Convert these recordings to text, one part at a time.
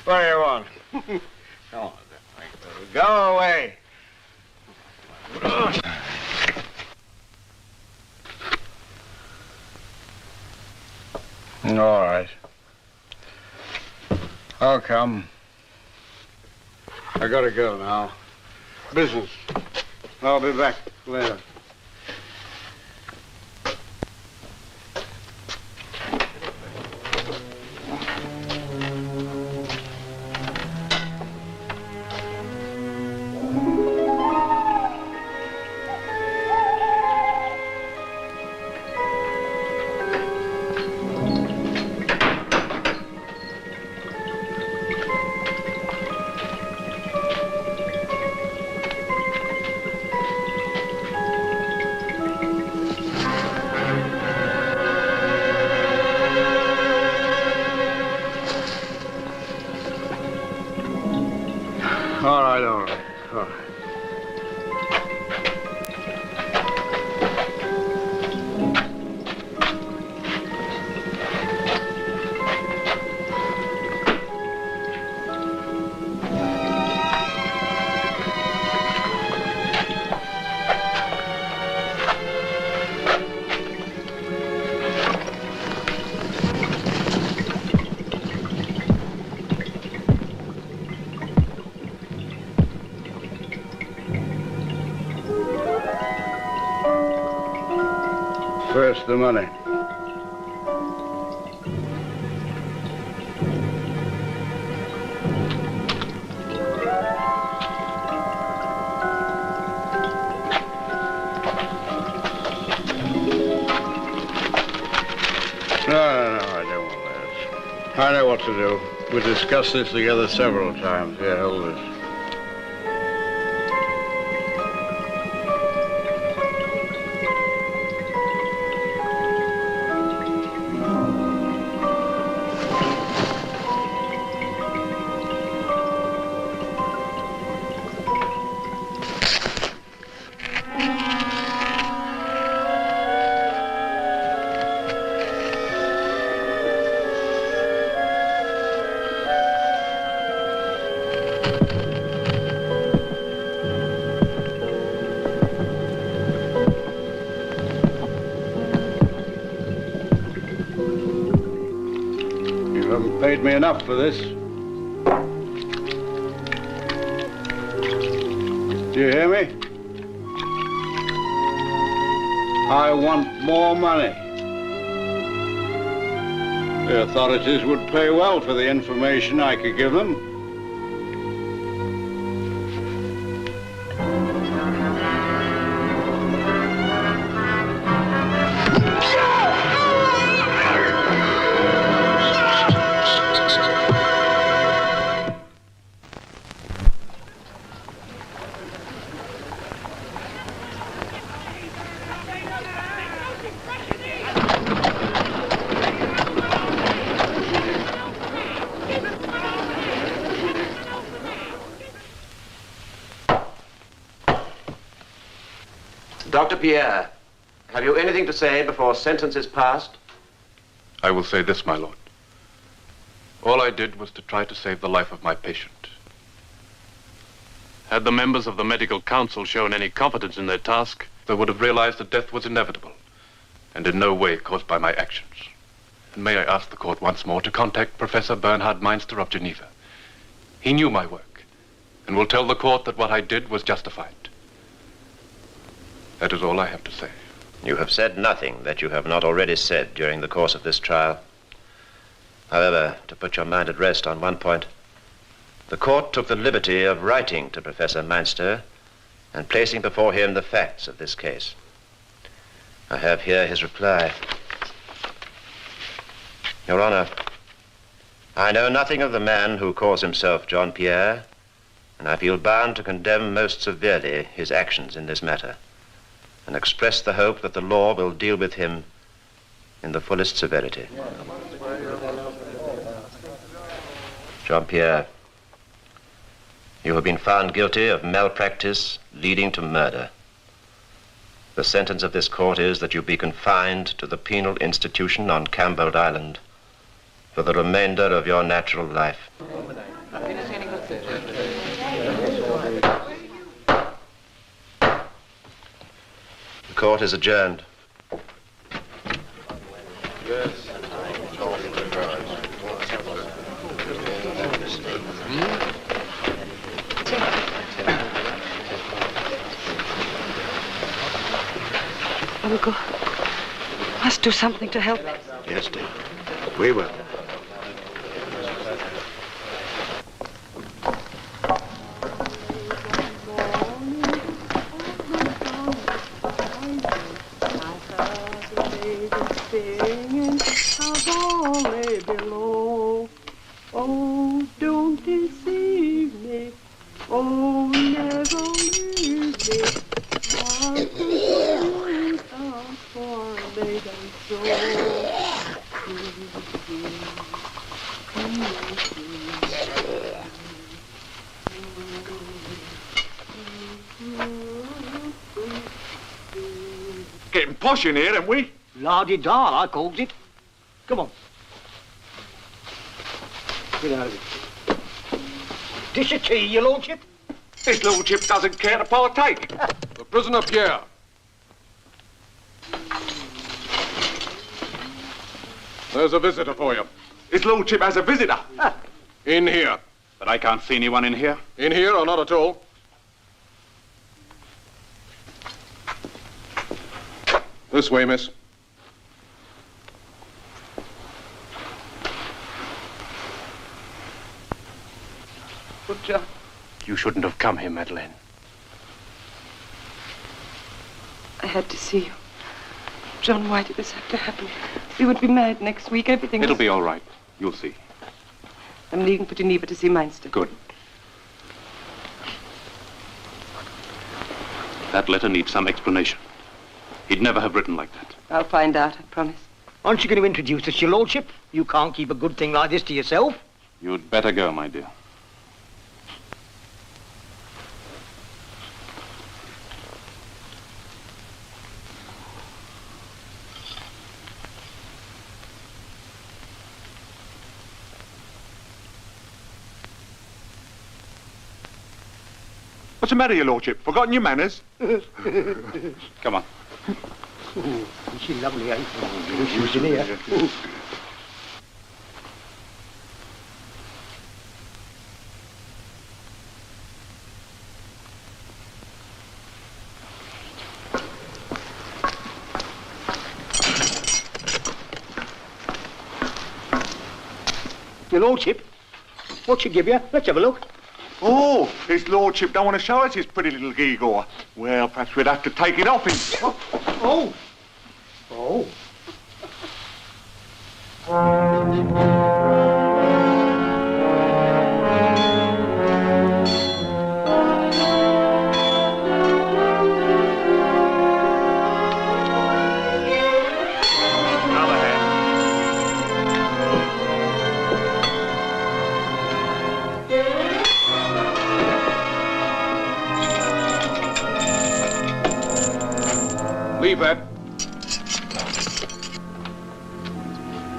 What do you want? Come on, go away. All right. I'll come. I gotta go now. Business. I'll be back later. All right, all right. All right. First, the money. No, I don't want that. I know what to do. We discussed this together several times. Here, hold this. Paid me enough for this. Do you hear me? I want more money. The authorities would pay well for the information I could give them. Dr. Pierre, have you anything to say before sentence is passed? I will say this, my lord. All I did was to try to save the life of my patient. Had the members of the medical council shown any confidence in their task, they would have realized that death was inevitable and in no way caused by my actions. And may I ask the court once more to contact Professor Bernhard Meinster of Geneva. He knew my work and will tell the court that what I did was justified. That is all I have to say. You have said nothing that you have not already said during the course of this trial. However, to put your mind at rest on one point, the court took the liberty of writing to Professor Meinster and placing before him the facts of this case. I have here his reply. Your Honor, I know nothing of the man who calls himself John Pierre, and I feel bound to condemn most severely his actions in this matter, and express the hope that the law will deal with him in the fullest severity. John Pierre, you have been found guilty of malpractice leading to murder. The sentence of this court is that you be confined to the penal institution on Campbell Island for the remainder of your natural life. The court is adjourned. Yes. Uncle, must do something to help. Yes, dear. We will. Oh, don't deceive me. Oh, never leave me. I could out for a maiden soul. posh in here, haven't we? La-di-da, I calls it. Come on. Get out of it. Dish of tea, your lordship? His lordship doesn't care to partake. The prisoner Pierre. There's a visitor for you. His lordship has a visitor. In here. But I can't see anyone in here. In here or not at all? This way, miss. But, You shouldn't have come here, Madeleine. I had to see you. John, why did this have to happen? We would be married next week. Everything It'll was... be all right. You'll see. I'm leaving for Geneva to see Meinster. Good. That letter needs some explanation. He'd never have written like that. I'll find out, I promise. aren't you going to introduce us, your lordship? You can't keep a good thing like this to yourself. You'd better go, my dear. What's the matter, your lordship? Forgotten your manners? Come on. Ooh, she's lovely, ain't she? She was in here. Ooh. Your lordship, what she give you? Let's have a look. Oh, his lordship don't want to show us his pretty little gewgaw. Well, perhaps we'd have to take it off him. Oh. Oh. Leave that.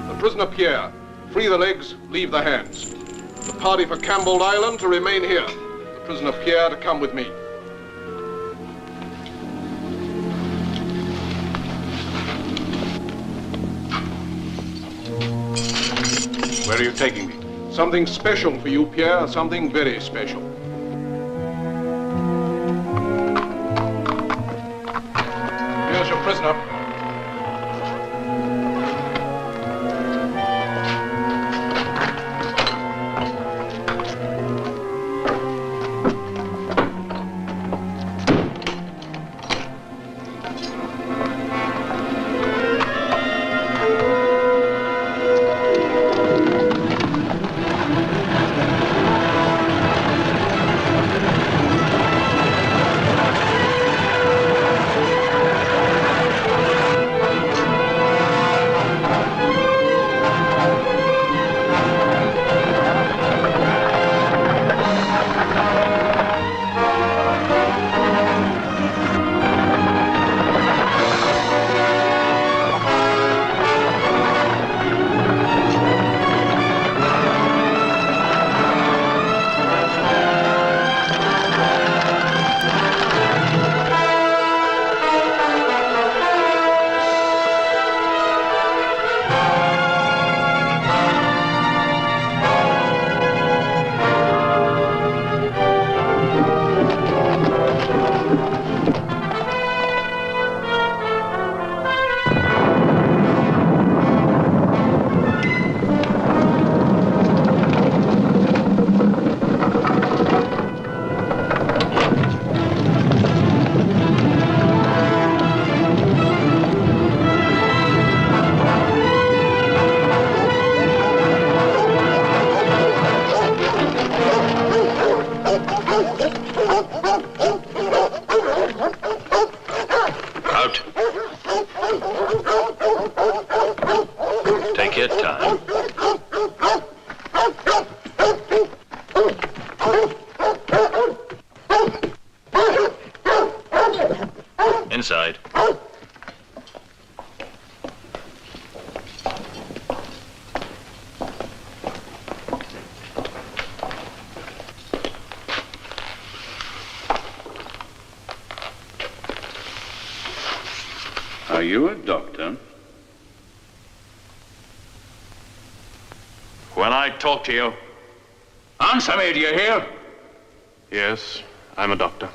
The prisoner Pierre. Free the legs, leave the hands. The party for Campbell Island to remain here. The prisoner Pierre to come with me. Where are you taking me? Something special for you, Pierre. Something very special. Here's your prisoner. Out. Take your time. Inside. Are you a doctor? When I talk to you, answer me, do you hear? Yes, I'm a doctor.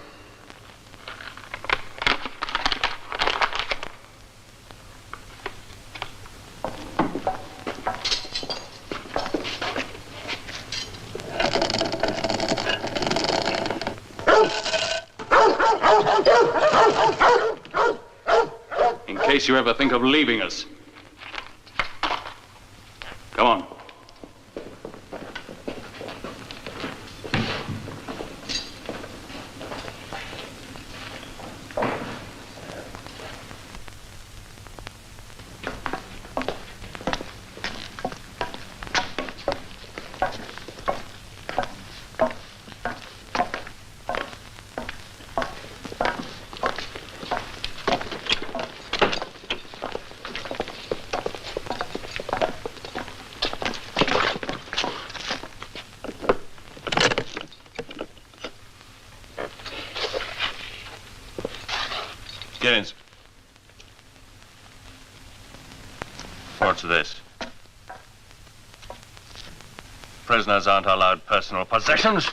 In case you ever think of leaving us. Come on. Giddens. What's this? Prisoners aren't allowed personal possessions.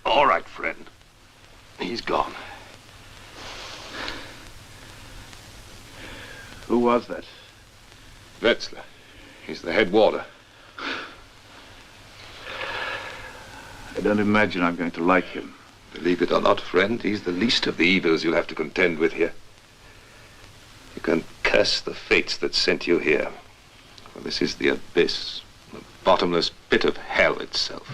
All right, friend. He's gone. Who was that? Wetzler. He's the head warder. I don't imagine I'm going to like him. Believe it or not, friend, he's the least of the evils you'll have to contend with here. You can curse the fates that sent you here. For this is the abyss, the bottomless pit of hell itself.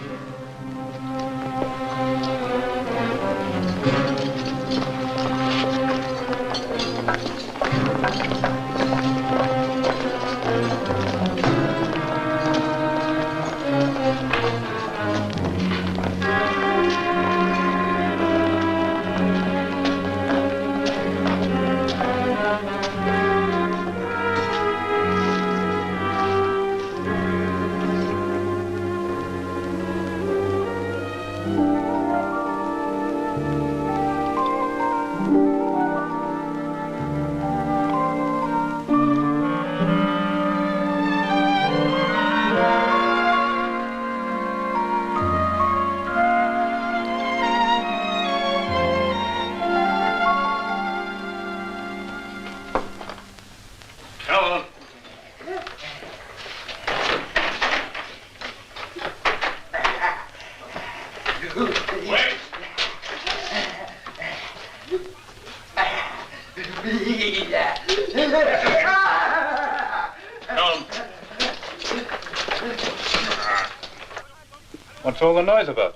What's all the noise about?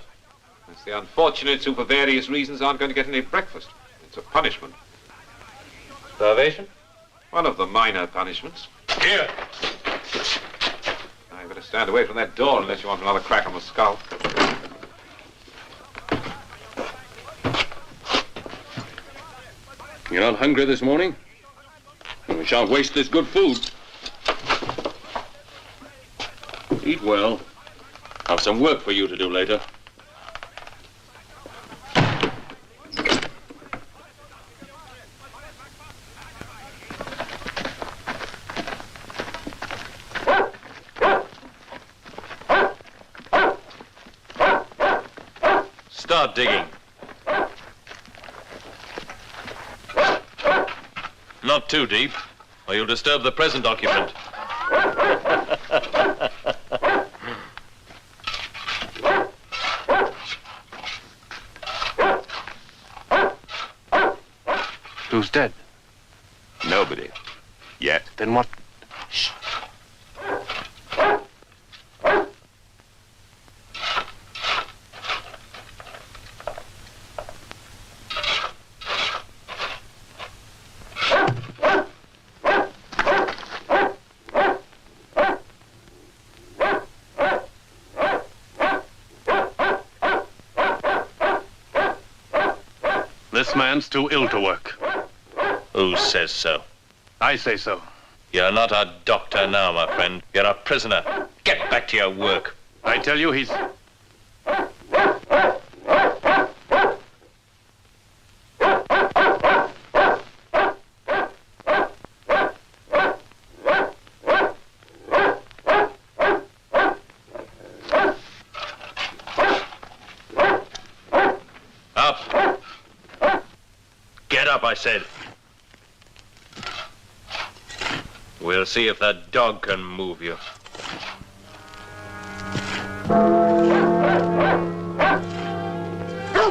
It's the unfortunates who, for various reasons, aren't going to get any breakfast. It's a punishment. Starvation? One of the minor punishments. Here. Now, you better stand away from that door unless you want another crack on the skull. You're not hungry this morning? And we shan't waste this good food. Eat well. Have some work for you to do later. Start digging. Not too deep, or you'll disturb the present occupant. Who's dead? Nobody. Yet. Then what? Shh. This man's too ill to work. Who says so? I say so. You're not a doctor now, my friend. You're a prisoner. Get back to your work. I tell you, he's... Up. Get up, I said. We'll see if that dog can move you.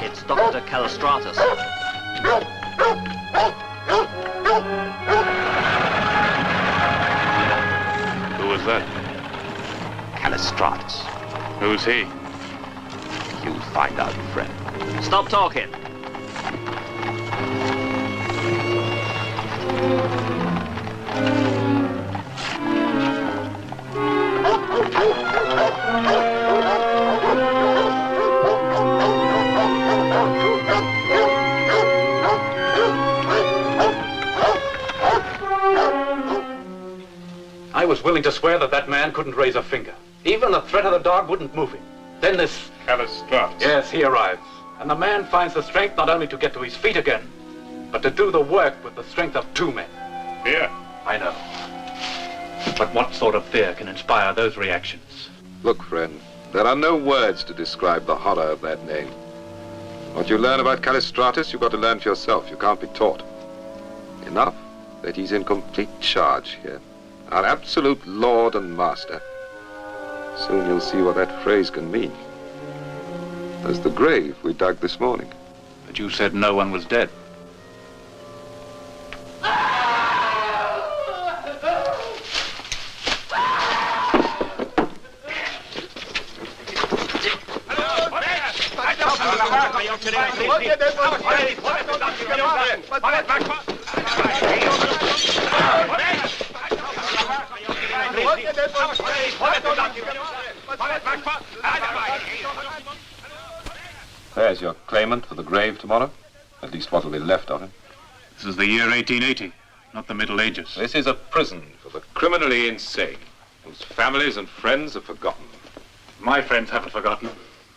It's Dr. Callistratus. Who is that? Callistratus. Who's he? You'll find out, friend. Stop talking. I was willing to swear that that man couldn't raise a finger. Even the threat of the dog wouldn't move him. Then this... Callistratus. Yes, he arrives. And the man finds the strength not only to get to his feet again, but to do the work with the strength of two men. Fear? I know. But what sort of fear can inspire those reactions? Look, friend, there are no words to describe the horror of that name. What you learn about Callistratus, you've got to learn for yourself. You can't be taught. Enough that he's in complete charge here. Our absolute lord and master. Soon you'll see what that phrase can mean. There's the grave we dug this morning. But you said no one was dead. There's your claimant for the grave tomorrow. At least what will be left of him. This is the year 1880, not the Middle Ages. This is a prison for the criminally insane, whose families and friends have forgotten them. My friends haven't forgotten.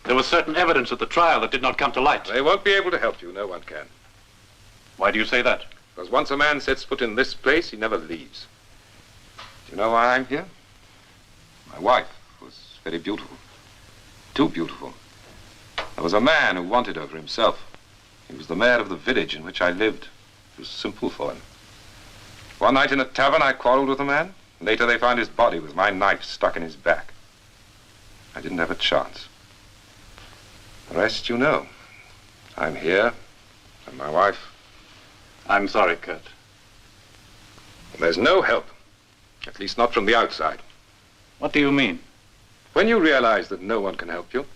There was certain evidence at the trial that did not come to light. They won't be able to help you. No one can. Why do you say that? Because once a man sets foot in this place, he never leaves. Do you know why I'm here? My wife was very beautiful. Too beautiful. There was a man who wanted her for himself. He was the mayor of the village in which I lived. It was simple for him. One night in a tavern, I quarreled with the man. Later, they found his body with my knife stuck in his back. I didn't have a chance. The rest you know. I'm here, and my wife. I'm sorry, Kurt. There's no help. At least not from the outside. What do you mean? When you realize that no one can help you,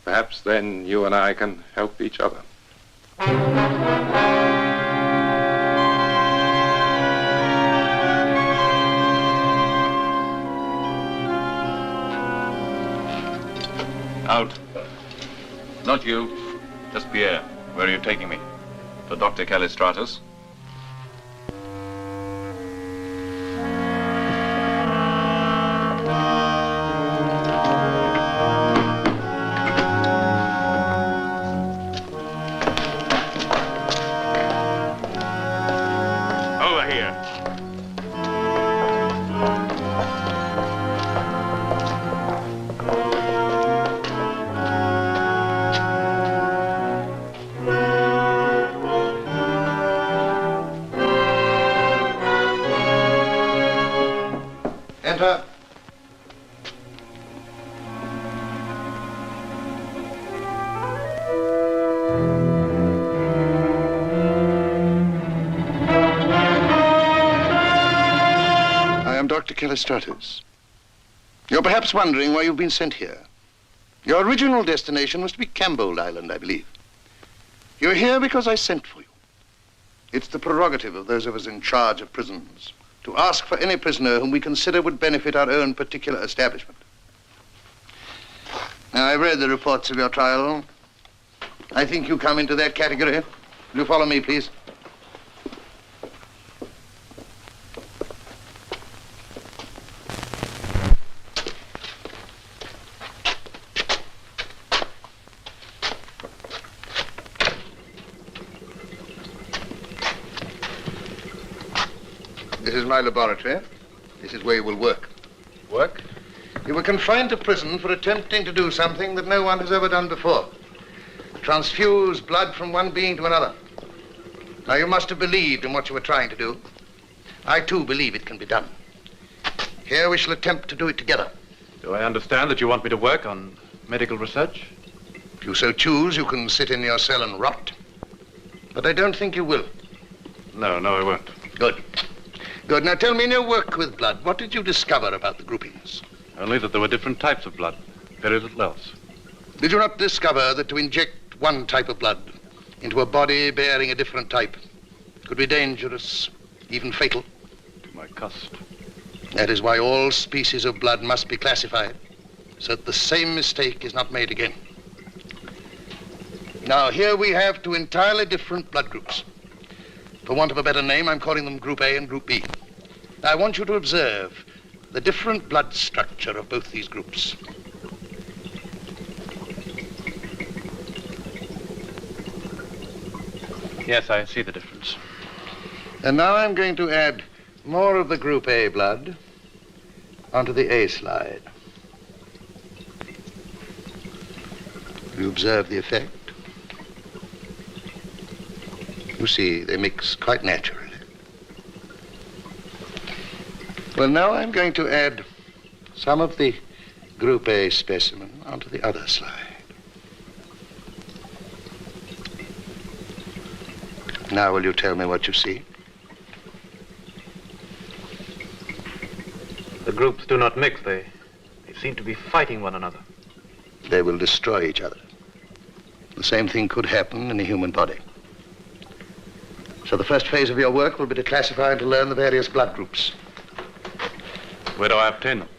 perhaps then you and I can help each other. Out. Not you. Just Pierre. Where are you taking me? To Dr. Callistratus? Enter. I am Dr. Callistratus. You're perhaps wondering why you've been sent here. Your original destination was to be Cambold Island, I believe. You're here because I sent for you. It's the prerogative of those of us in charge of prisons to ask for any prisoner whom we consider would benefit our own particular establishment. Now, I've read the reports of your trial. I think you come into that category. Will you follow me, please? This is my laboratory. This is where you will work. Work? You were confined to prison for attempting to do something that no one has ever done before. Transfuse blood from one being to another. Now, you must have believed in what you were trying to do. I, too, believe it can be done. Here we shall attempt to do it together. Do I understand that you want me to work on medical research? If you so choose, you can sit in your cell and rot. But I don't think you will. No, I won't. Good. Good. Now, tell me, in your work with blood, what did you discover about the groupings? Only that there were different types of blood. Very little else. Did you not discover that to inject one type of blood into a body bearing a different type could be dangerous, even fatal? To my cost. That is why all species of blood must be classified, so that the same mistake is not made again. Now, here we have two entirely different blood groups. For want of a better name, I'm calling them Group A and Group B. Now, I want you to observe the different blood structure of both these groups. Yes, I see the difference. And now I'm going to add more of the Group A blood onto the A slide. You observe the effect? You see, they mix quite naturally. Well, now I'm going to add some of the Group A specimen onto the other slide. Now, will you tell me what you see? The groups do not mix. They seem to be fighting one another. They will destroy each other. The same thing could happen in the human body. So the first phase of your work will be to classify and to learn the various blood groups. Where do I obtain them?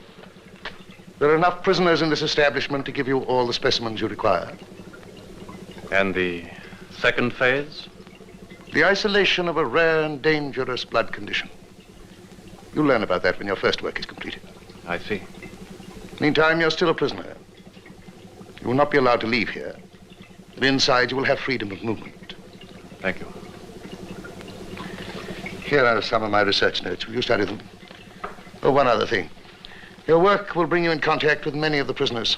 There are enough prisoners in this establishment to give you all the specimens you require. And the second phase? The isolation of a rare and dangerous blood condition. You'll learn about that when your first work is completed. I see. Meantime, you're still a prisoner. You will not be allowed to leave here. But inside, you will have freedom of movement. Thank you. Here are some of my research notes. Will you study them? Oh, one other thing. Your work will bring you in contact with many of the prisoners.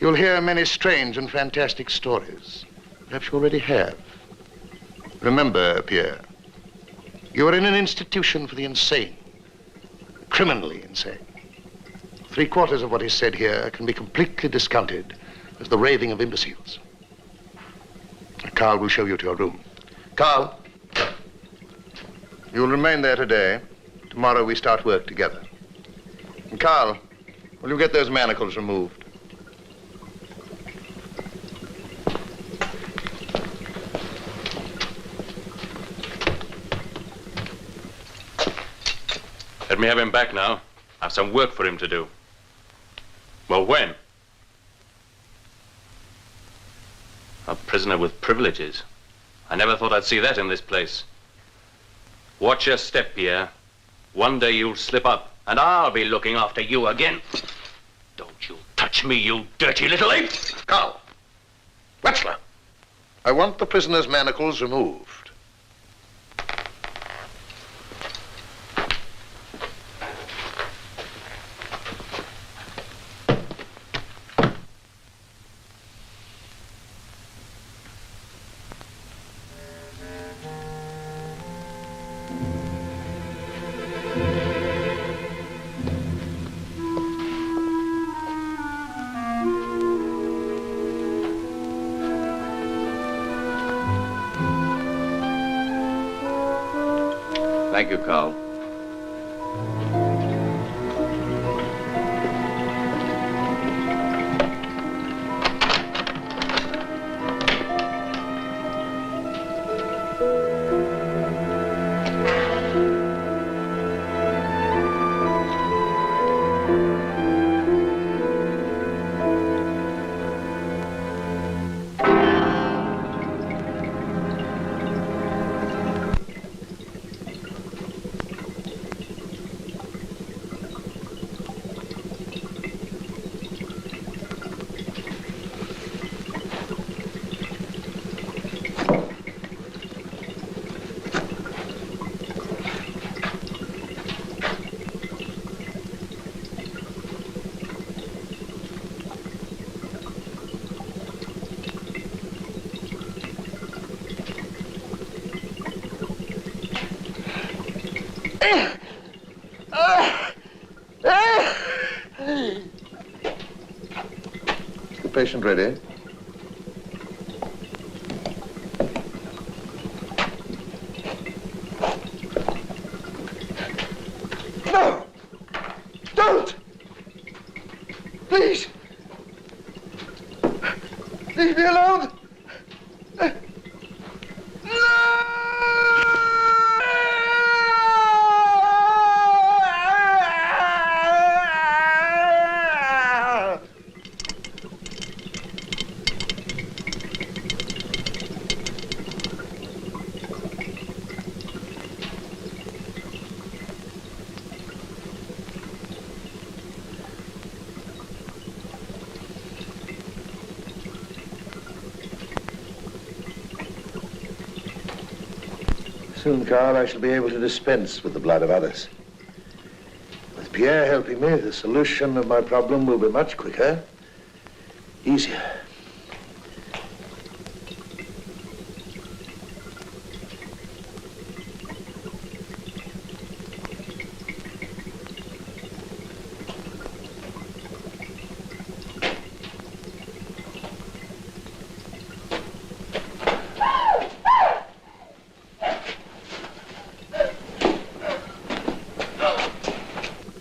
You'll hear many strange and fantastic stories. Perhaps you already have. Remember, Pierre, you are in an institution for the insane, criminally insane. 3/4 of what is said here can be completely discounted as the raving of imbeciles. Carl will show you to your room. Carl, you'll remain there today. Tomorrow we start work together. And Carl, will you get those manacles removed? Let me have him back now. I have some work for him to do. Well, when? A prisoner with privileges. I never thought I'd see that in this place. Watch your step, Pierre. One day you'll slip up, and I'll be looking after you again. Don't you touch me, you dirty little ape! Carl, Wetzler, I want the prisoner's manacles removed. Thank you, Carl. patient ready? No! Don't! Please! Leave me alone! Soon, Carl, I shall be able to dispense with the blood of others. With Pierre helping me, the solution of my problem will be much quicker, easier.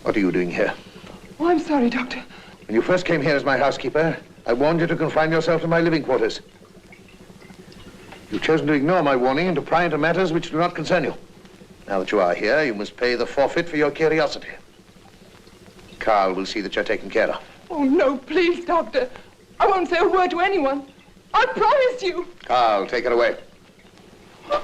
What are you doing here? Oh, I'm sorry, Doctor. When you first came here as my housekeeper, I warned you to confine yourself to my living quarters. You've chosen to ignore my warning and to pry into matters which do not concern you. Now that you are here, you must pay the forfeit for your curiosity. Carl will see that you're taken care of. Oh, no, please, Doctor. I won't say a word to anyone. I promise you. Carl, take her away. No!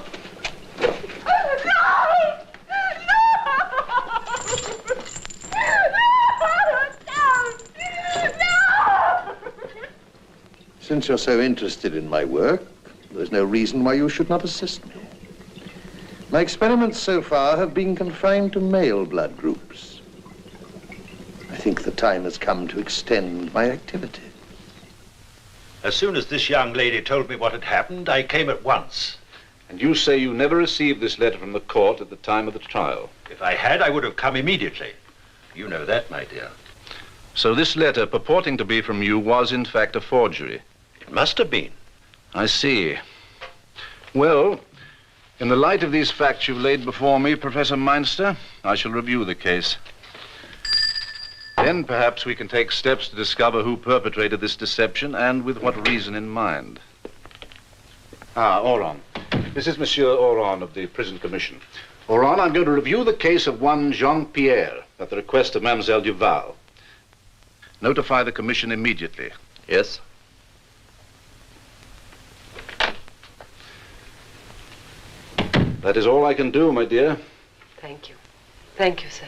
Since you're so interested in my work, there's no reason why you should not assist me. My experiments so far have been confined to male blood groups. I think the time has come to extend my activity. As soon as this young lady told me what had happened, I came at once. And you say you never received this letter from the court at the time of the trial? If I had, I would have come immediately. You know that, my dear. So this letter, purporting to be from you, was in fact a forgery? It must have been. I see. Well, in the light of these facts you've laid before me, Professor Meinster, I shall review the case. Then perhaps we can take steps to discover who perpetrated this deception and with what reason in mind. Oran. This is Monsieur Oran of the Prison Commission. Oran, I'm going to review the case of one Jean-Pierre at the request of Mademoiselle Duval. Notify the commission immediately. Yes? That is all I can do, my dear. Thank you. Thank you, sir.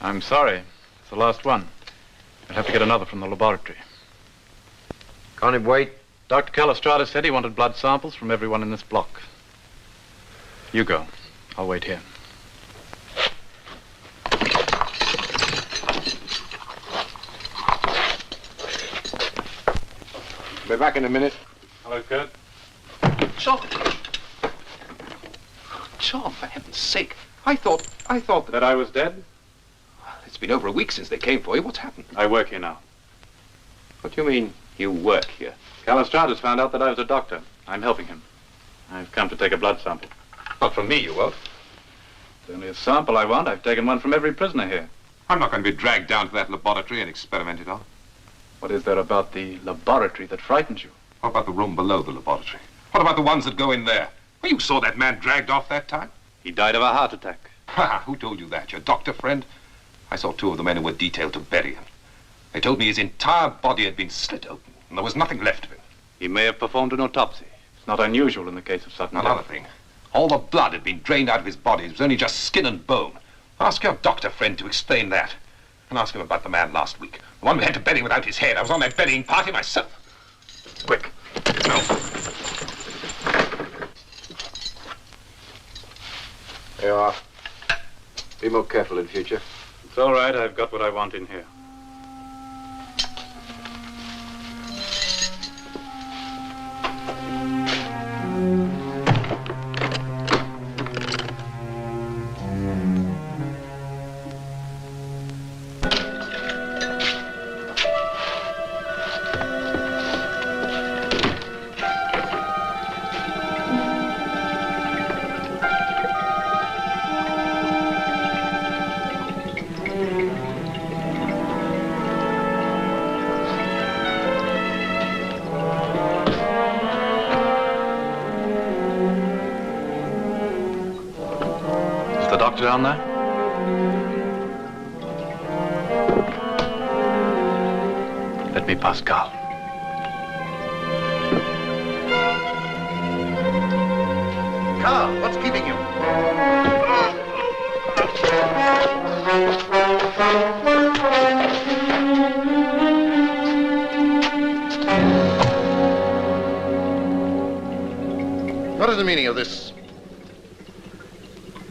I'm sorry. It's the last one. I'll have to get another from the laboratory. Can't it wait? Dr. Callistratus said he wanted blood samples from everyone in this block. You go. I'll wait here. Be back in a minute. Hello, Kurt. John! John, for heaven's sake. I thought That I was dead? It's been over a week since they came for you. What's happened? I work here now. What do you mean, you work here? Callistratus found out that I was a doctor. I'm helping him. I've come to take a blood sample. Not from me, you won't. It's only a sample I want. I've taken one from every prisoner here. I'm not going to be dragged down to that laboratory and experimented on. What is there about the laboratory that frightens you? What about the room below the laboratory? What about the ones that go in there? Well, you saw that man dragged off that time. He died of a heart attack. Ha! Who told you that? Your doctor friend? I saw two of the men who were detailed to bury him. They told me his entire body had been slit open, and there was nothing left of him. He may have performed an autopsy. It's not unusual in the case of sudden Another death. thing. All the blood had been drained out of his body. It was only just skin and bone. Ask your doctor friend to explain that. And ask him about the man last week. The one we had to bury without his head. I was on that burying party myself. Quick. No. There you are. Be more careful in future. It's all right. I've got what I want in here. doctor down there? Let me pass, Carl. Carl, what's keeping you? What is the meaning of this?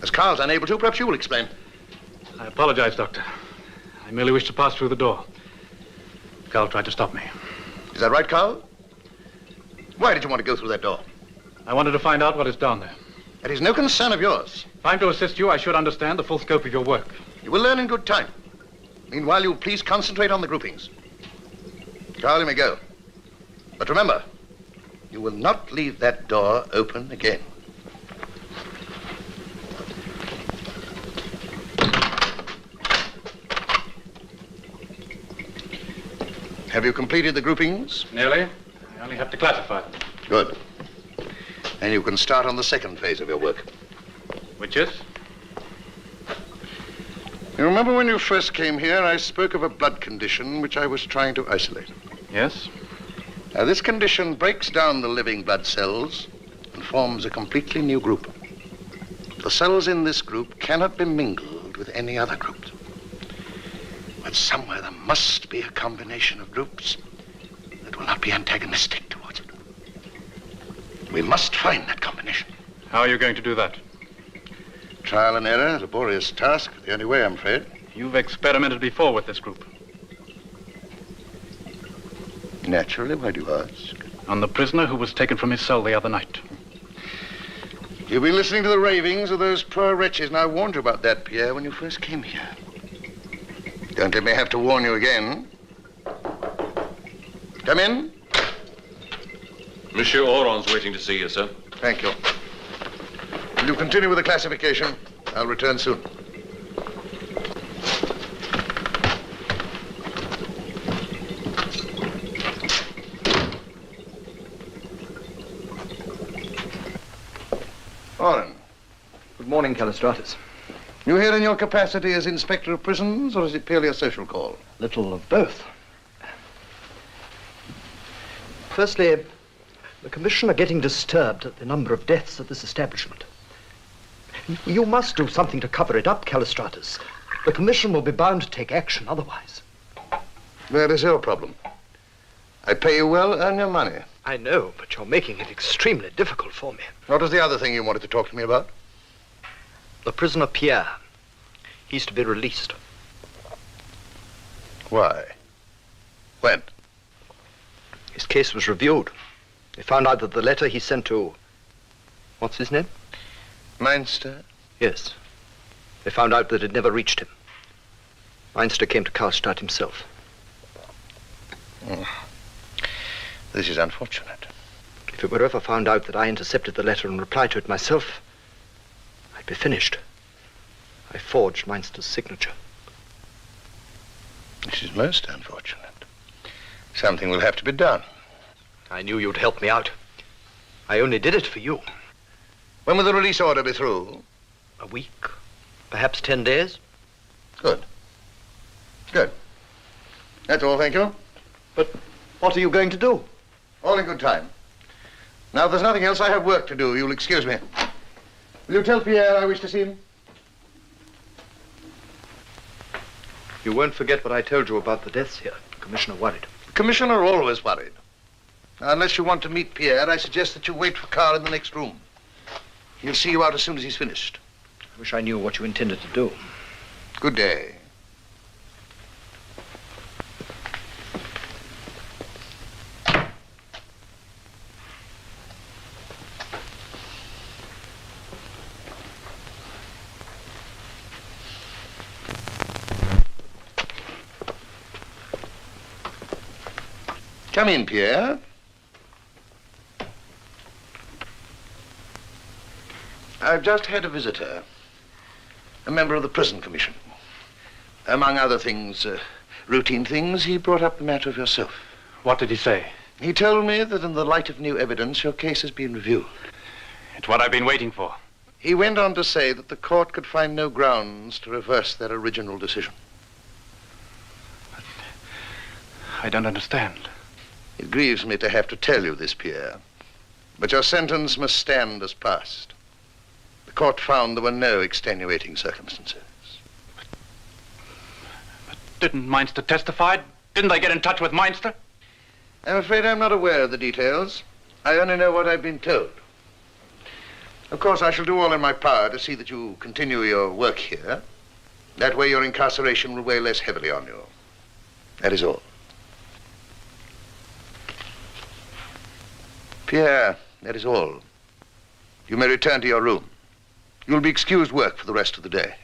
As Carl's unable to, perhaps you will explain. I apologize, Doctor. I merely wish to pass through the door. Carl tried to stop me. Is that right, Carl? Why did you want to go through that door? I wanted to find out what is down there. That is no concern of yours. If I'm to assist you, I should understand the full scope of your work. You will learn in good time. Meanwhile, you'll please concentrate on the groupings. Carl, you may go. But remember, you will not leave that door open again. Have you completed the groupings? Nearly. I only have to classify them. Good. And you can start on the second phase of your work. Which is? You remember when you first came here, I spoke of a blood condition which I was trying to isolate. Yes? Now, this condition breaks down the living blood cells and forms a completely new group. The cells in this group cannot be mingled with any other groups. But somewhere there must be a combination of groups that will not be antagonistic towards it. We must find that combination. How are you going to do that? Trial and error, a laborious task. The only way, I'm afraid. You've experimented before with this group. Naturally, why do you ask? On the prisoner who was taken from his cell the other night. You've been listening to the ravings of those poor wretches, and I warned you about that, Pierre, when you first came here. Don't let me have to warn you again. Come in. Monsieur Oron's waiting to see you, sir. Thank you. Will you continue with the classification? I'll return soon. Oren. Good morning, Callistratus. You here in your capacity as Inspector of Prisons, or is it purely a social call? Little of both. Firstly, the Commission are getting disturbed at the number of deaths at this establishment. You must do something to cover it up, Callistratus. The Commission will be bound to take action otherwise. That is your problem. I pay you well, earn your money. I know, but you're making it extremely difficult for me. What was the other thing you wanted to talk to me about? The prisoner Pierre. He's to be released. Why? When? His case was reviewed. They found out that the letter he sent to... What's his name? Meinster? Yes. They found out that it never reached him. Meinster came to Karlstadt himself. This is unfortunate. If it were ever found out that I intercepted the letter and replied to it myself, I'd be finished. I forged Meinster's signature. This is most unfortunate. Something will have to be done. I knew you'd help me out. I only did it for you. When will the release order be through? A week, perhaps 10 days. Good. Good. That's all, thank you. But what are you going to do? All in good time. Now, if there's nothing else, I have work to do. You'll excuse me. Will you tell Pierre I wish to see him? You won't forget what I told you about the deaths here. The Commissioner worried. The Commissioner always worried. Now, unless you want to meet Pierre, I suggest that you wait for Carl in the next room. He'll see you out as soon as he's finished. I wish I knew what you intended to do. Good day. Come in, Pierre. I've just had a visitor, a member of the Prison Commission. Among other things, routine things, he brought up the matter of yourself. What did he say? He told me that in the light of new evidence, your case has been reviewed. It's what I've been waiting for. He went on to say that the court could find no grounds to reverse their original decision. I don't understand. It grieves me to have to tell you this, Pierre, but your sentence must stand as passed. The court found there were no extenuating circumstances. But didn't Meinster testify? Didn't they get in touch with Meinster? I'm afraid I'm not aware of the details. I only know what I've been told. Of course, I shall do all in my power to see that you continue your work here. That way your incarceration will weigh less heavily on you. That is all. Pierre, that is all. You may return to your room. You'll be excused work for the rest of the day.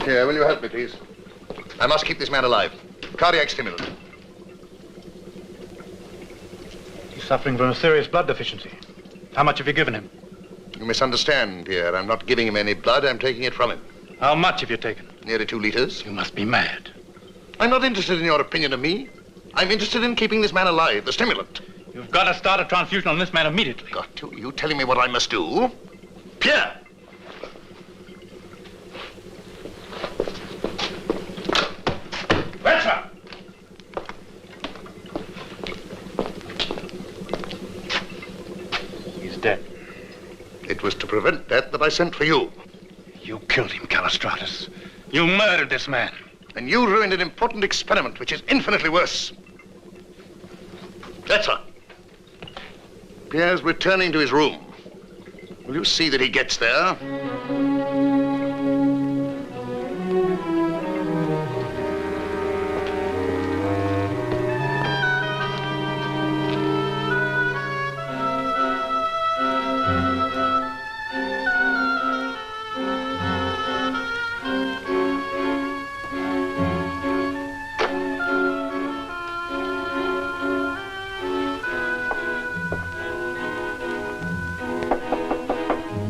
Here, will you help me, please? I must keep this man alive. Cardiac stimulant. He's suffering from a serious blood deficiency. How much have you given him? You misunderstand, Pierre. I'm not giving him any blood. I'm taking it from him. How much have you taken? Nearly 2 liters. You must be mad. I'm not interested in your opinion of me. I'm interested in keeping this man alive, the stimulant. You've got to start a transfusion on this man immediately. Got to? You telling me what I must do? Pierre! Retcher! He's dead. It was to prevent that I sent for you. You killed him, Callistratus. You murdered this man. And you ruined an important experiment, which is infinitely worse. That's all. Pierre's returning to his room. Will you see that he gets there?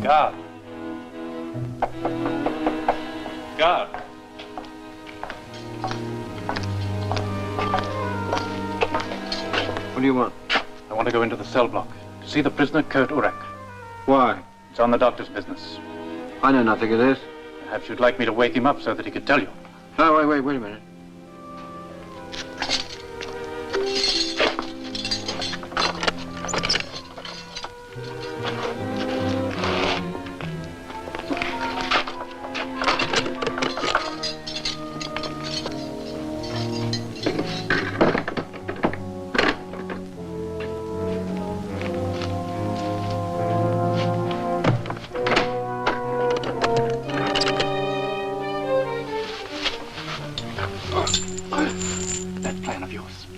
Guard. Guard. What do you want? I want to go into the cell block to see the prisoner 𝙁𝙪𝙡𝙚𝙚. Why? It's on the doctor's business. I know nothing of this. Perhaps you'd like me to wake him up so that he could tell you. Oh, wait a minute.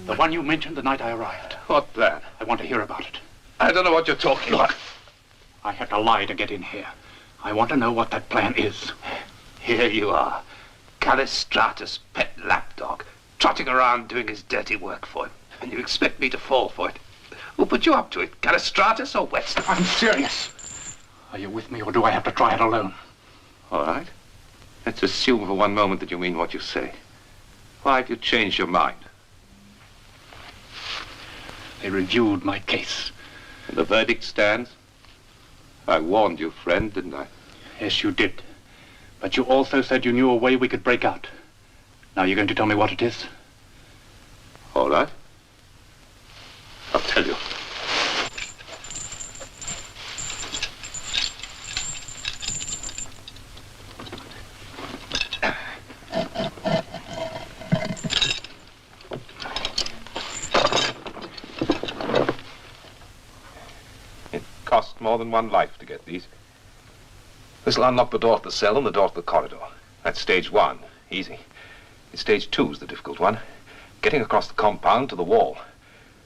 The one you mentioned the night I arrived. What plan? I want to hear about it. I don't know what you're talking about. I had to lie to get in here. I want to know what that plan is. Here you are, Callistratus' pet lapdog, trotting around doing his dirty work for him. And you expect me to fall for it? Who put you up to it, Callistratus or Weston? I'm serious. Are you with me, or do I have to try it alone? All right. Let's assume for one moment that you mean what you say. Why have you changed your mind? They reviewed my case. And the verdict stands? I warned you, friend, didn't I? Yes, you did. But you also said you knew a way we could break out. Now you're going to tell me what it is? All right. I'll tell you. Cost more than one life to get these. This'll unlock the door to the cell and the door to the corridor. That's stage 1. Easy. Stage 2 is the difficult one. Getting across the compound to the wall.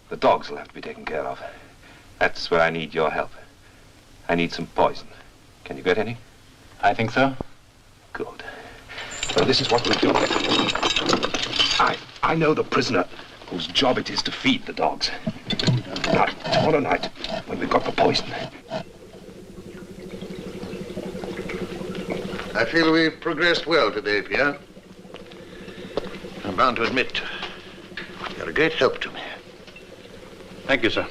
The dogs will have to be taken care of. That's where I need your help. I need some poison. Can you get any? I think so. Good. Well, this is what we'll do. I know the prisoner whose job it is to feed the dogs. Now, tomorrow night, when we've got the poison. I feel we've progressed well today, Pierre. bound to admit you're a great help to me. Thank you, sir.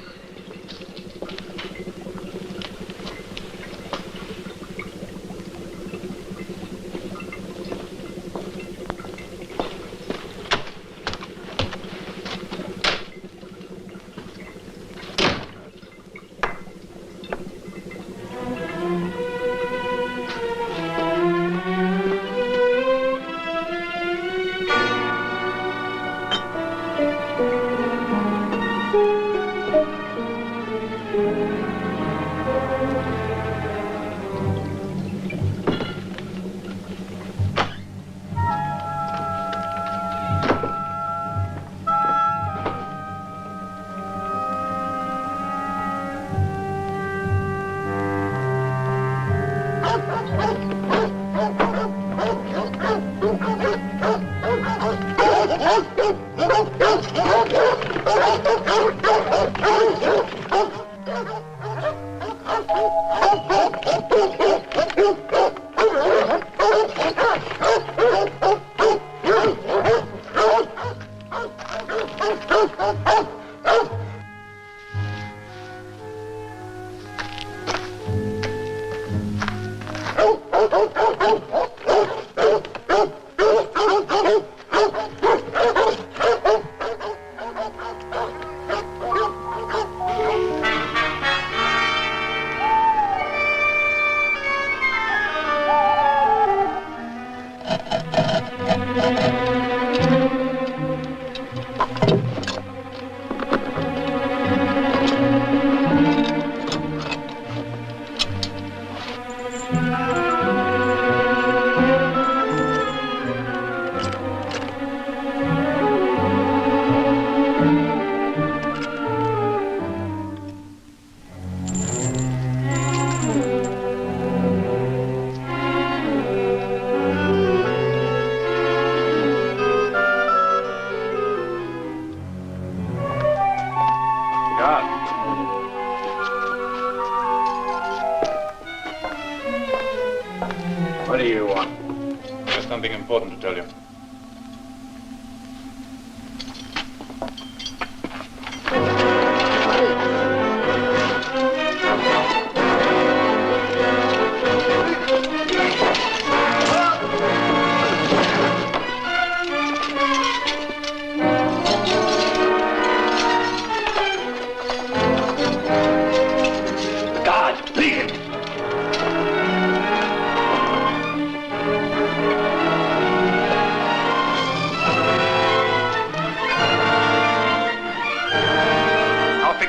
What do you want? There's something important to tell you.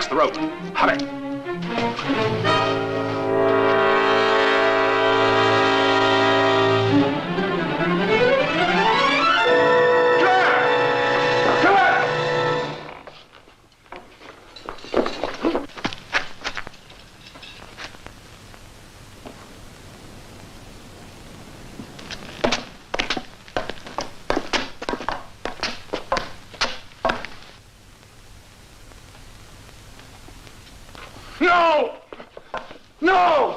The rope. Hurry. No! No!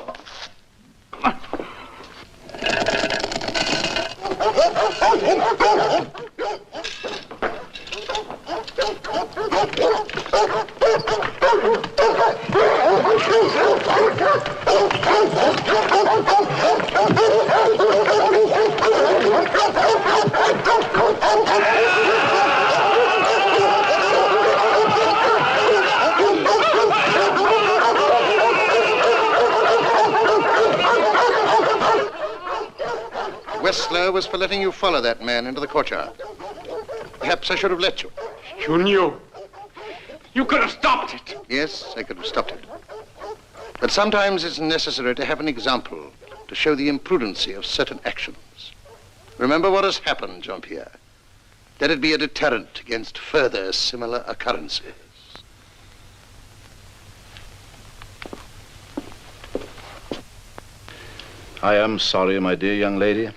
Whistler was for letting you follow that man into the courtyard. Perhaps I should have let you. You knew. You could have stopped it. Yes, I could have stopped it. But sometimes it's necessary to have an example to show the imprudency of certain actions. Remember what has happened, Jean-Pierre. Let it be a deterrent against further similar occurrences. I am sorry, my dear young lady.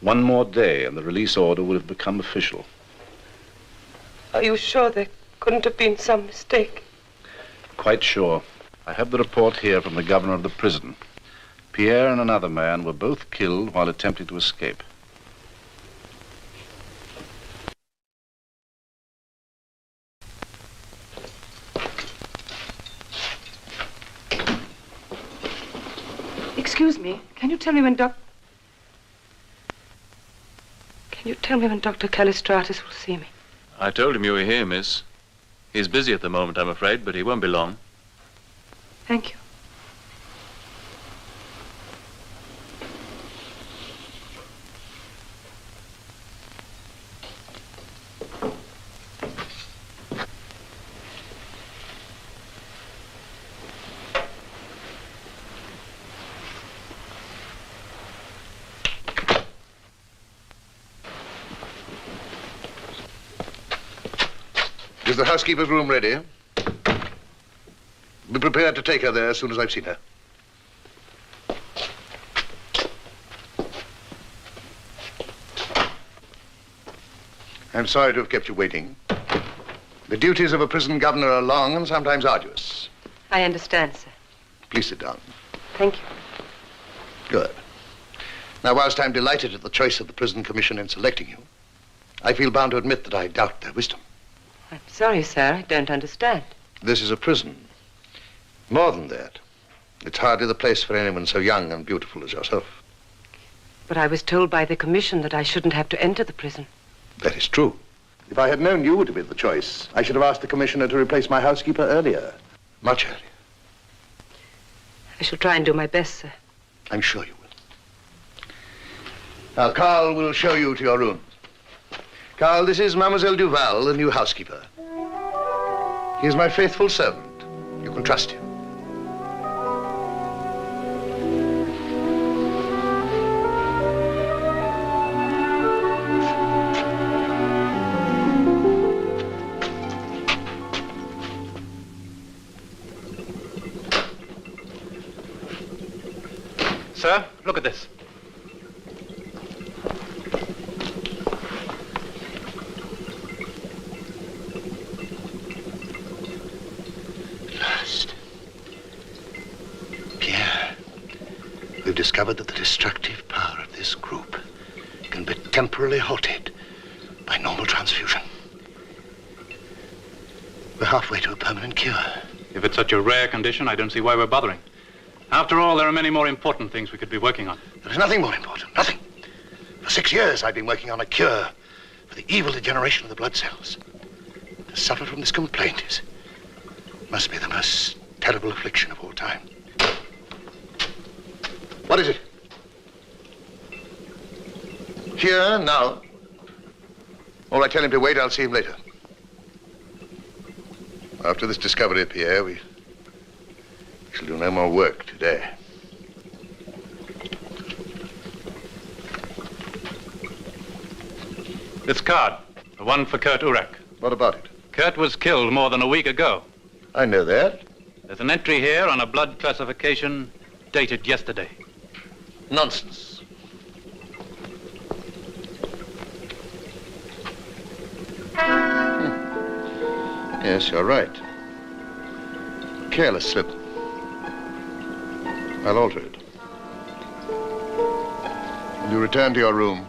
One more day and the release order would have become official. Are you sure there couldn't have been some mistake? Quite sure. I have the report here from the governor of the prison. Pierre and another man were both killed while attempting to escape. Excuse me. Can you tell me when Dr. Callistratus will see me? I told him you were here, miss. He's busy at the moment, I'm afraid, but he won't be long. Thank you. Is the housekeeper's room ready? Be prepared to take her there as soon as I've seen her. I'm sorry to have kept you waiting. The duties of a prison governor are long and sometimes arduous. I understand, sir. Please sit down. Thank you. Good. Now, whilst I'm delighted at the choice of the prison commission in selecting you, I feel bound to admit that I doubt their wisdom. I'm sorry, sir. I don't understand. This is a prison. More than that. It's hardly the place for anyone so young and beautiful as yourself. But I was told by the commission that I shouldn't have to enter the prison. That is true. If I had known you to be the choice, I should have asked the commissioner to replace my housekeeper earlier. Much earlier. I shall try and do my best, sir. I'm sure you will. Now, Carl will show you to your room. Carl, this is Mademoiselle Duval, the new housekeeper. He is my faithful servant. You can trust him. Sir, look at this. We've discovered that the destructive power of this group can be temporarily halted by normal transfusion. We're halfway to a permanent cure. If it's such a rare condition, I don't see why we're bothering. After all, there are many more important things we could be working on. There is nothing more important, nothing. For 6 years, I've been working on a cure for the evil degeneration of the blood cells. To suffer from this complaint must be the most terrible affliction of all time. What is it? Here, now. All right, tell him to wait. I'll see him later. After this discovery, Pierre, we shall do no more work today. This card, the one for 𝙁𝙪𝙡𝙚𝙚. What about it? Kurt was killed more than a week ago. I know that. There's an entry here on a blood classification dated yesterday. Nonsense. Yes, you're right. Careless slip. I'll alter it. Will you return to your room?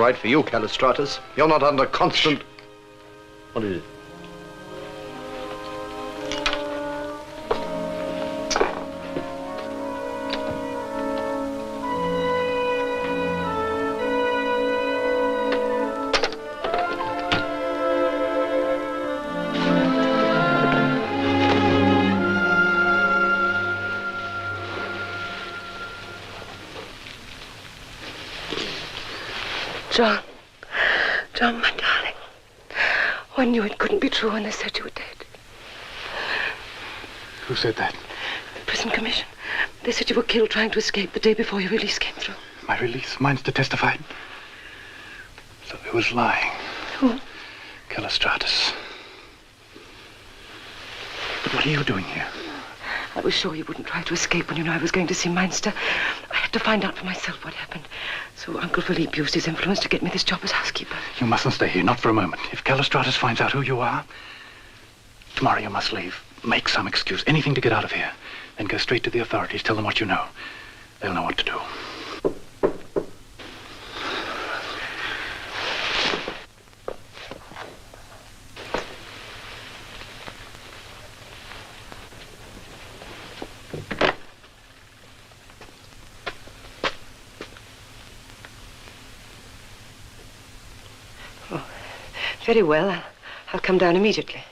right for you, Callistratus. You're not under constant... What is it? John, my darling. I knew it couldn't be true when they said you were dead. Who said that? The prison commission. They said you were killed trying to escape the day before your release came through. My release? Mine's to testify. So he was lying. Who? Callistratus. But what are you doing here? I was sure you wouldn't try to escape when you knew I was going to see Meinster. I had to find out for myself what happened. So Uncle Philippe used his influence to get me this job as housekeeper. You mustn't stay here, not for a moment. If Callistratus finds out who you are, tomorrow you must leave. Make some excuse, anything to get out of here. Then go straight to the authorities, tell them what you know. They'll know what to do. Very well. I'll come down immediately.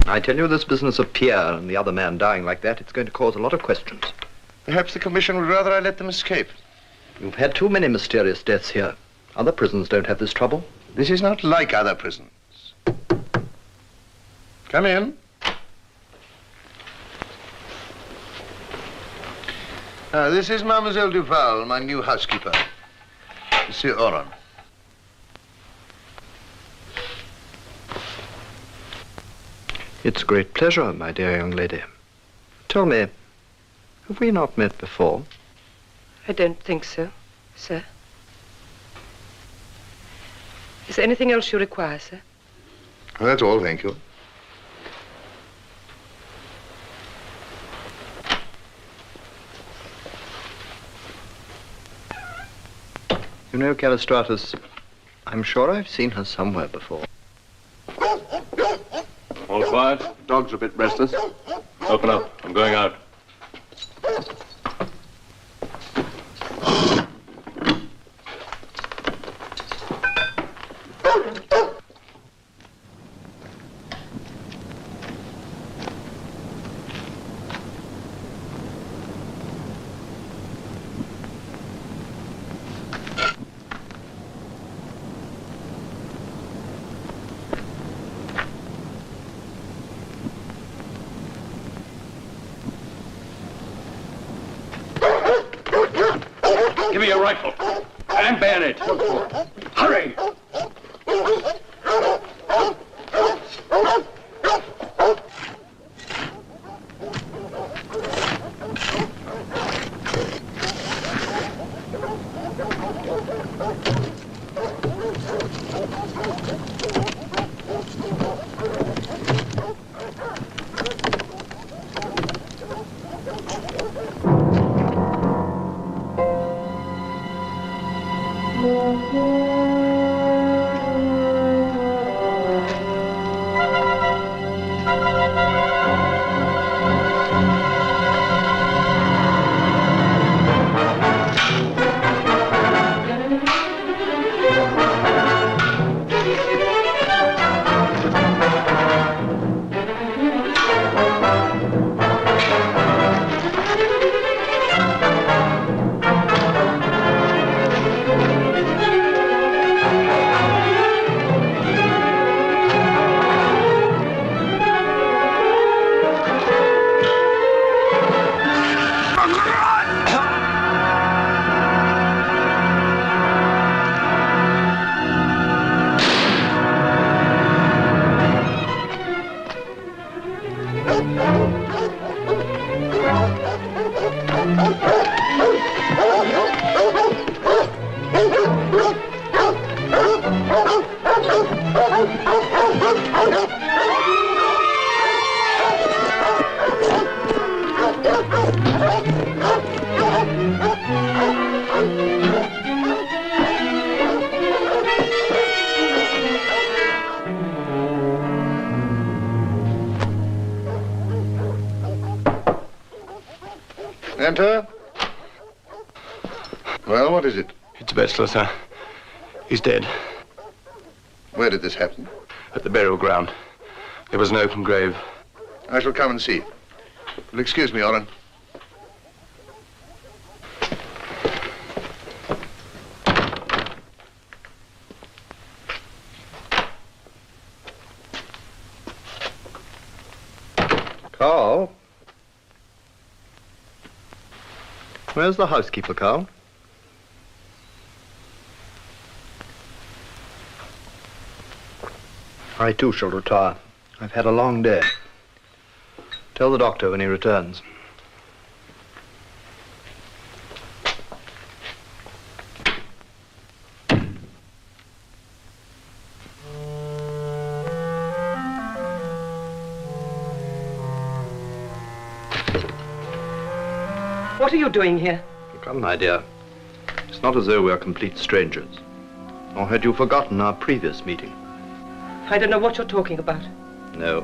I tell you, this business of Pierre and the other man dying like that, it's going to cause a lot of questions. Perhaps the commission would rather I let them escape. You've had too many mysterious deaths here. Other prisons don't have this trouble. This is not like other prisons. Come in. This is Mademoiselle Duval, my new housekeeper. Monsieur Oran. It's a great pleasure, my dear young lady. Tell me, have we not met before? I don't think so, sir. Is there anything else you require, sir? Well, that's all, thank you. You know, Callistratus, I'm sure I've seen her somewhere before. All quiet. Dog's a bit restless. Open up. I'm going out. your rifle. And bayonet. Hurry! Enter. Well, what is it? It's Wetzler, sir. He's dead. Where did this happen? At the burial ground. There was an open grave. I shall come and see. You'll excuse me, Oren. Carl? Where's the housekeeper, Carl? I too shall retire. I've had a long day. Tell the doctor when he returns. What are you doing here? Come, my dear. It's not as though we are complete strangers. Or had you forgotten our previous meeting? I don't know what you're talking about. No.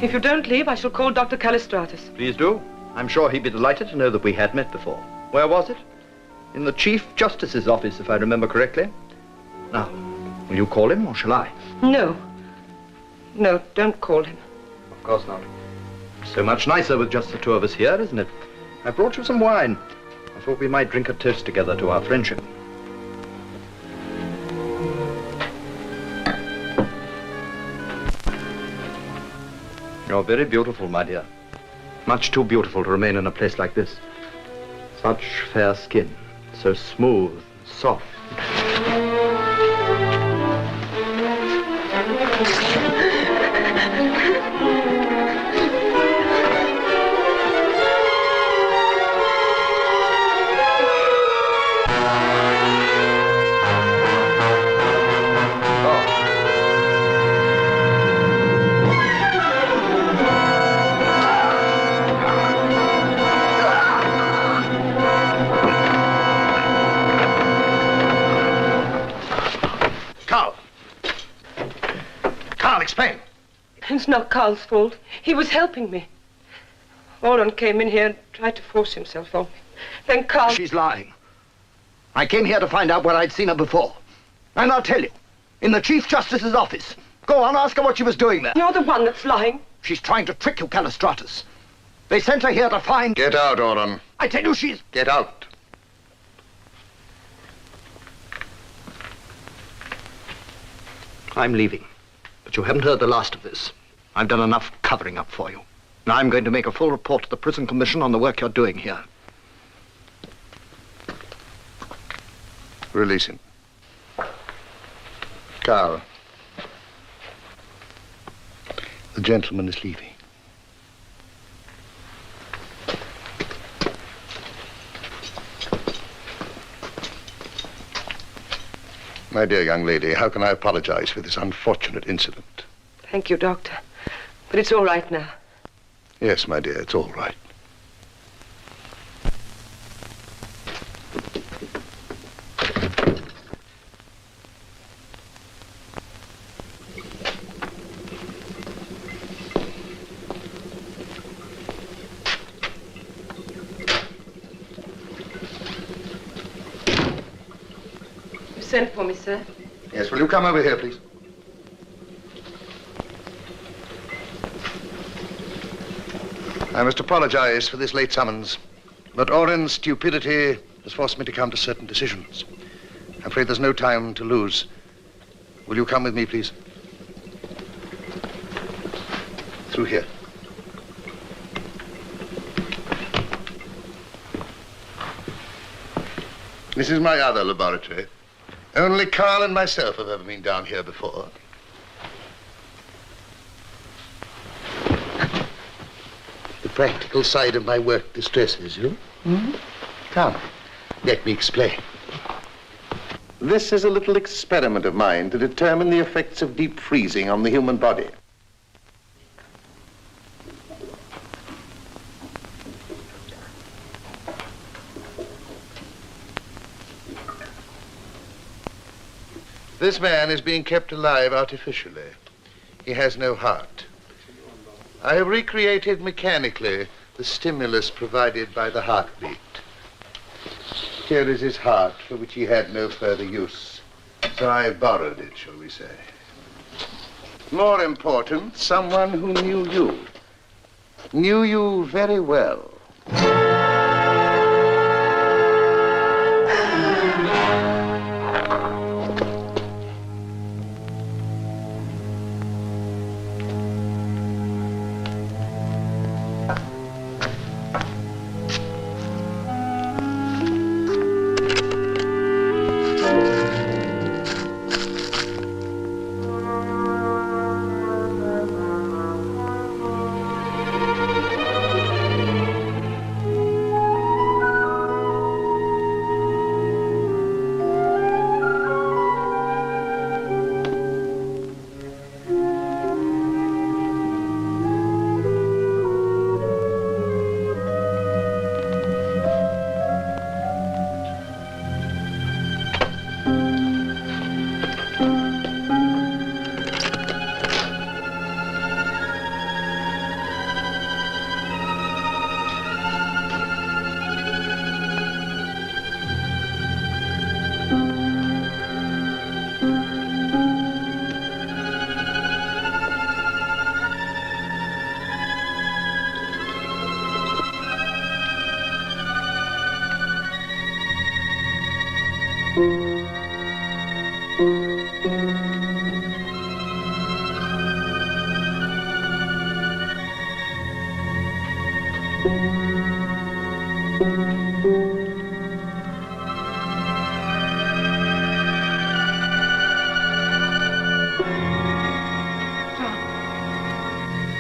If you don't leave, I shall call Dr. Callistratus. Please do. I'm sure he'd be delighted to know that we had met before. Where was it? In the Chief Justice's office, if I remember correctly. Now, will you call him or shall I? No. No, don't call him. Of course not. So much nicer with just the two of us here, isn't it? I brought you some wine. I thought we might drink a toast together to our friendship. You're very beautiful, my dear. Much too beautiful to remain in a place like this. Such fair skin, so smooth, soft. Explain. It's not Carl's fault. He was helping me. Oren came in here and tried to force himself on me. Then Carl... She's lying. I came here to find out where I'd seen her before. And I'll tell you, in the Chief Justice's office. Go on, ask her what she was doing there. You're the one that's lying. She's trying to trick you, Callistratus. They sent her here to find... Get out, Oren. I tell you, she's... Get out. I'm leaving. But you haven't heard the last of this. I've done enough covering up for you. And I'm going to make a full report to the prison commission on the work you're doing here. Release him. Carl. The gentleman is leaving. My dear young lady, how can I apologize for this unfortunate incident? Thank you, Doctor. But it's all right now. Yes, my dear, it's all right. You sent for me, sir? Yes, will you come over here, please? I must apologize for this late summons, but Oren's stupidity has forced me to come to certain decisions. I'm afraid there's no time to lose. Will you come with me, please? Through here. This is my other laboratory. Only Carl and myself have ever been down here before. The practical side of my work distresses you? Hmm? Come, let me explain. This is a little experiment of mine to determine the effects of deep freezing on the human body. This man is being kept alive artificially. He has no heart. I have recreated mechanically the stimulus provided by the heartbeat. Here is his heart, for which he had no further use. So I borrowed it, shall we say. More important, someone who knew you. Knew you very well.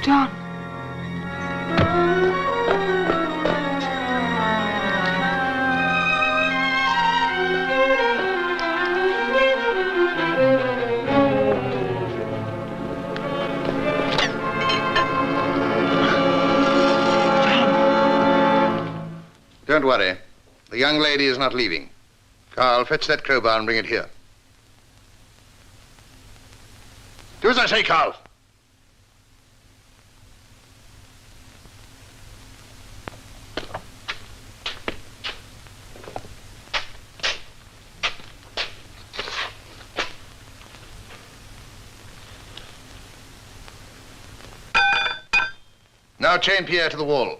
John. Don't worry. The young lady is not leaving. Carl, fetch that crowbar and bring it here. Do as I say, Carl. Now chain Pierre to the wall.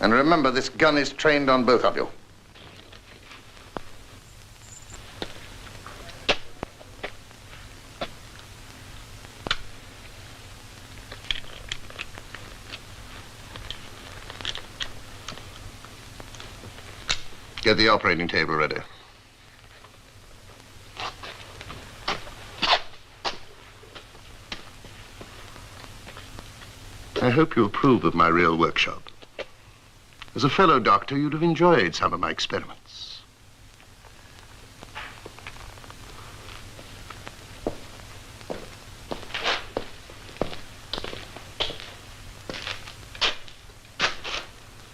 And remember, this gun is trained on both of you. Get the operating table ready. I hope you approve of my real workshop. As a fellow doctor, you'd have enjoyed some of my experiments.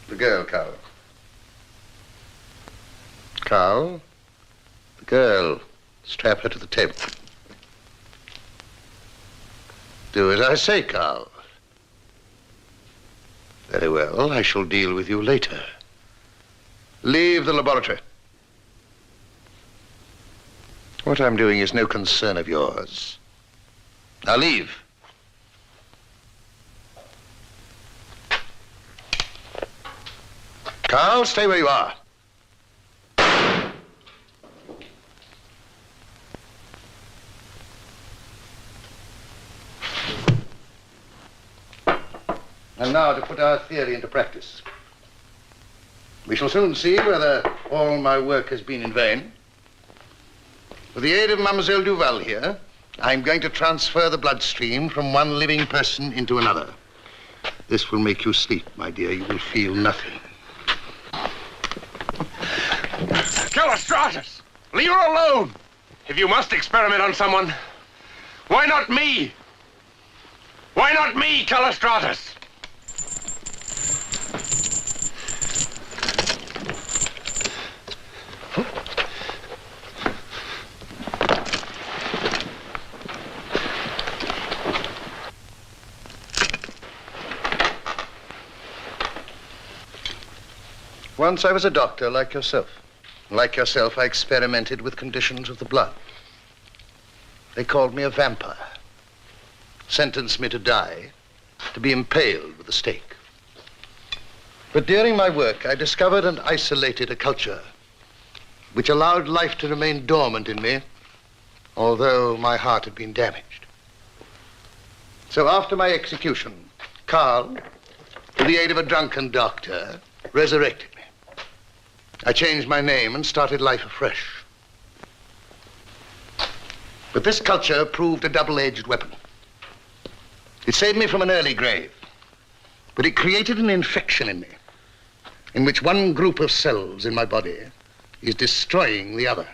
The girl, Carl. Carl, the girl. Strap her to the table. Do as I say, Carl. Very well, I shall deal with you later. Leave the laboratory. What I'm doing is no concern of yours. Now leave. Carl, stay where you are. And now to put our theory into practice. We shall soon see whether all my work has been in vain. With the aid of Mademoiselle Duval here, I'm going to transfer the bloodstream from one living person into another. This will make you sleep, my dear. You will feel nothing. Callistratus! Leave her alone! If you must experiment on someone, why not me? Why not me, Callistratus? Once I was a doctor like yourself. Like yourself, I experimented with conditions of the blood. They called me a vampire. Sentenced me to die, to be impaled with a stake. But during my work, I discovered and isolated a culture which allowed life to remain dormant in me, although my heart had been damaged. So after my execution, Carl, with the aid of a drunken doctor, resurrected me. I changed my name and started life afresh. But this culture proved a double-edged weapon. It saved me from an early grave, but it created an infection in me, in which one group of cells in my body is destroying the other.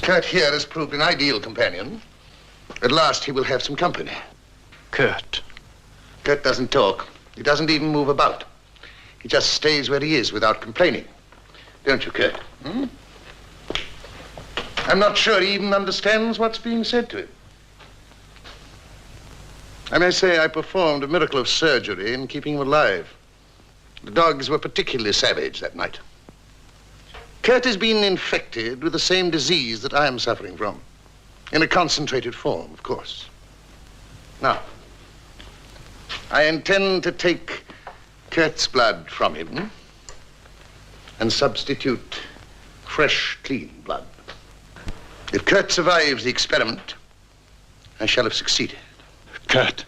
Kurt here has proved an ideal companion. At last he will have some company. Kurt. Kurt doesn't talk. He doesn't even move about. He just stays where he is without complaining. Don't you, Kurt? Hmm? I'm not sure he even understands what's being said to him. I may say I performed a miracle of surgery in keeping him alive. The dogs were particularly savage that night. Kurt has been infected with the same disease that I am suffering from. In a concentrated form, of course. Now, I intend to take Kurt's blood from him and substitute fresh, clean blood. If Kurt survives the experiment, I shall have succeeded. Kurt,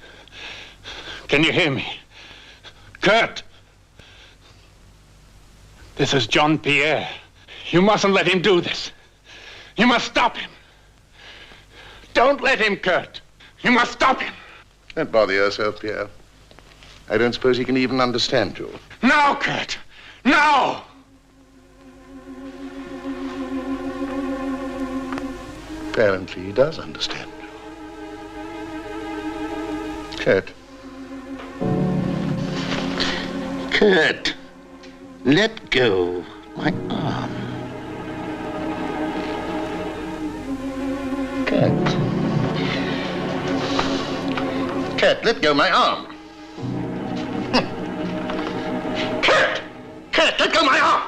can you hear me? Kurt! This is John Pierre. You mustn't let him do this. You must stop him. Don't let him, Kurt. You must stop him. Don't bother yourself, Pierre. I don't suppose he can even understand you. Now, Kurt! Now! Apparently he does understand you. Kurt. Kurt, let go my arm. Kurt. Kurt, let go my arm. Kurt! Kurt, let go my arm!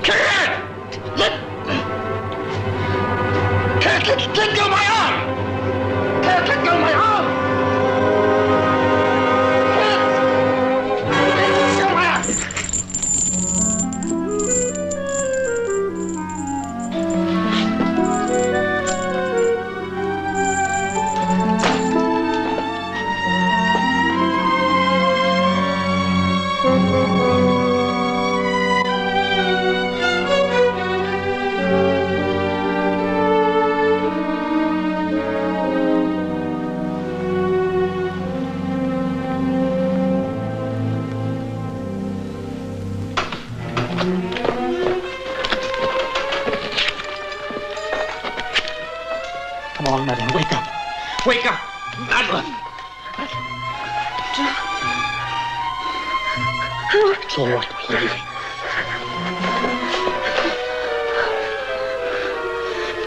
Kurt! Kurt, let go my arm! Kurt, let go my arm! Kurt! Let go my arm! on, Madeline, wake up. Wake up! Madeline! It's all right, we're leaving.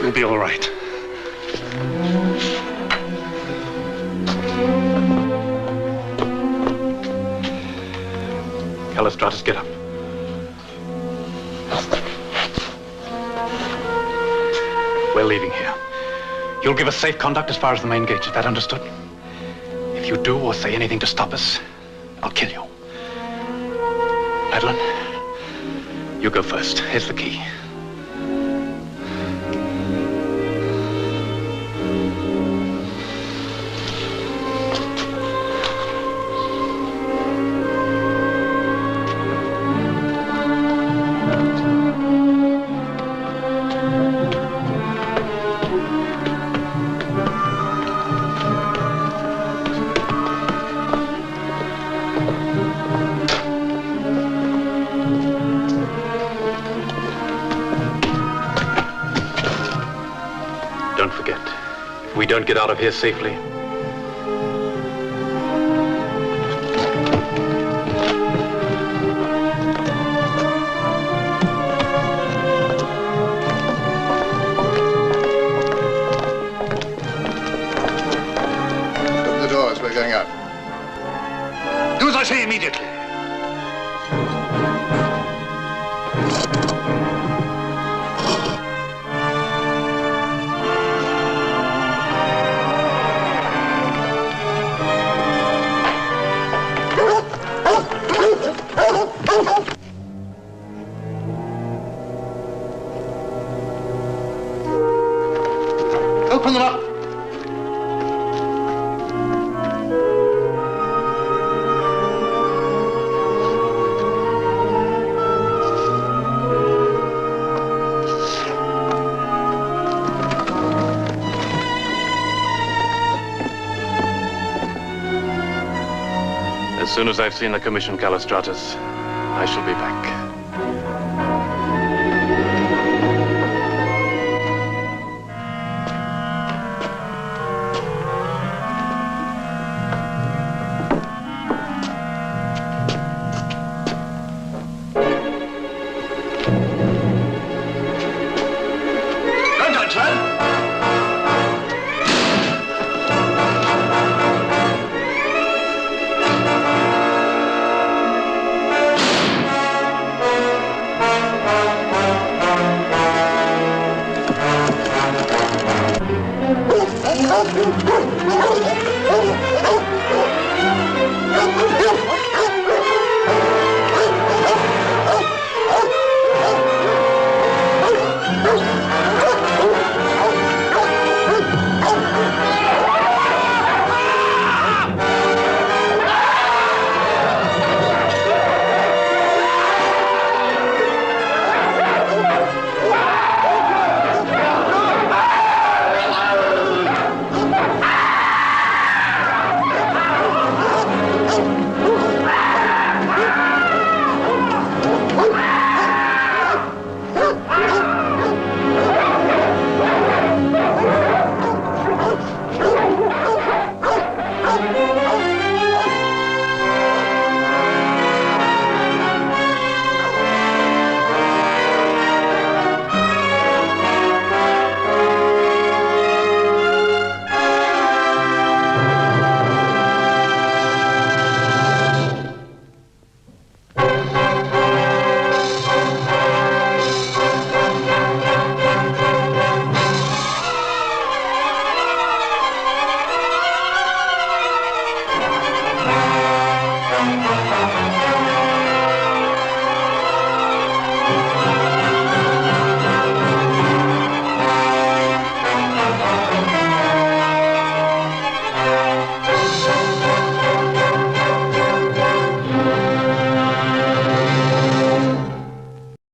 You'll be all right. Callistratus, get up. We're leaving here. You'll give us safe conduct as far as the main gate. Is that understood? If you do or say anything to stop us, I'll kill you. Madeline, you go first. Here's the key. We don't get out of here safely. Open the doors, we're going out. Do as I say immediately. Open them up. As soon as I've seen the commission, Callistratus, I shall be back.